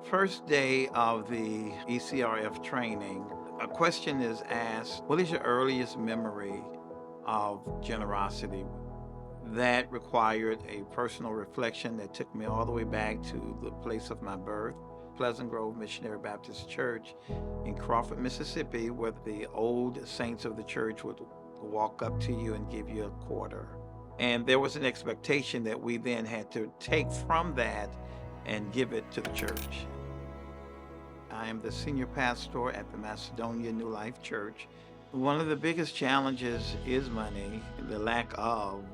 First day of the ECRF training, a question is asked, what is your earliest memory of generosity? That required a personal reflection that took me all the way back to the place of my birth, Pleasant Grove Missionary Baptist Church in Crawford, Mississippi, where the old saints of the church would walk up to you and give you a quarter. And there was an expectation that we then had to take from that and give it to the church. I am the senior pastor at the Macedonia New Life Church. One of the biggest challenges is money, the lack of,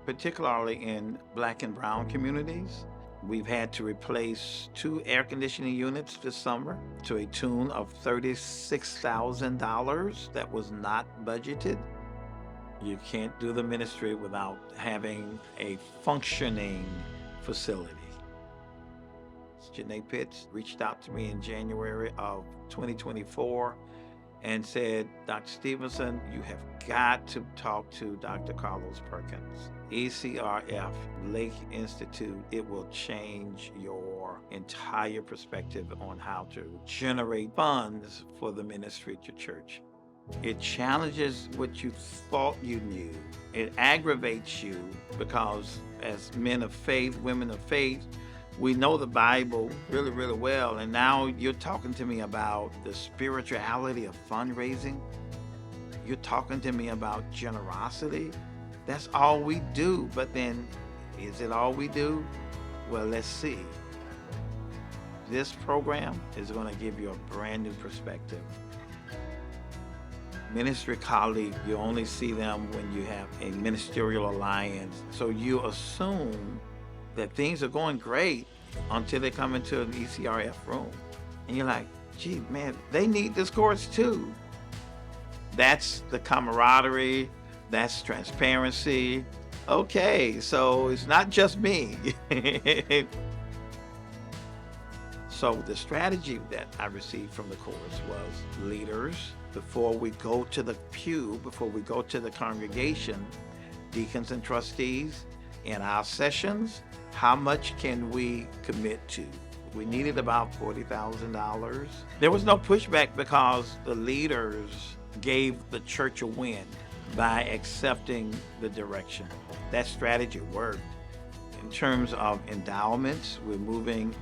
particularly in Black and Brown communities. We've had to replace 2 air conditioning units this summer to a tune of $36,000 that was not budgeted. You can't do the ministry without having a functioning facility. Janae Pitts reached out to me in January of 2024 and said, Dr. Stevenson, you have got to talk to Dr. Carlos Perkins. ECRF, Lake Institute, it will change your entire perspective on how to generate funds for the ministry at your church. It challenges what you thought you knew. It aggravates you because as men of faith, women of faith, we know the Bible really, really well. And now you're talking to me about the spirituality of fundraising. You're talking to me about generosity. That's all we do. But then, is it all we do? Well, let's see. This program is going to give you a brand new perspective. Ministry colleague, you only see them when you have a ministerial alliance. So you assume that things are going great until they come into an ECRF room. And you're like, gee, man, they need this course too. That's the camaraderie, that's transparency. Okay, so it's not just me. So the strategy that I received from the course was leaders, before we go to the pew, before we go to the congregation, deacons and trustees, in our sessions, how much can we commit to? We needed about $40,000. There was no pushback because the leaders gave the church a win by accepting the direction. That strategy worked. In terms of endowments, we're moving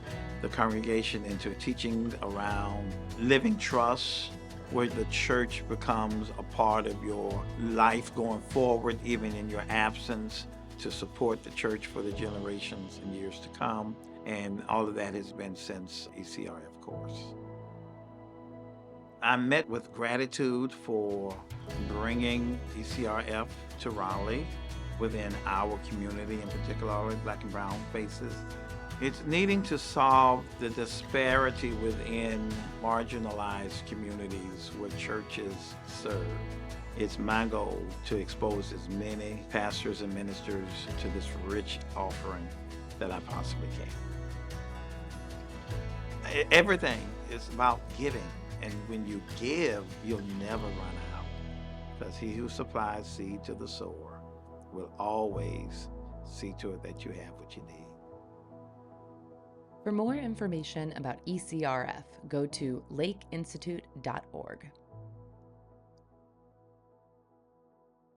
the congregation into teaching around living trust, where the church becomes a part of your life going forward, even in your absence, to support the church for the generations and years to come. And all of that has been since ECRF course. I'm met with gratitude for bringing ECRF to Raleigh within our community, in particular Black and Brown faces. It's needing to solve the disparity within marginalized communities where churches serve. It's my goal to expose as many pastors and ministers to this rich offering that I possibly can. Everything is about giving. And when you give, you'll never run out. Because he who supplies seed to the sower will always see to it that you have what you need. For more information about ECRF, go to lakeinstitute.org.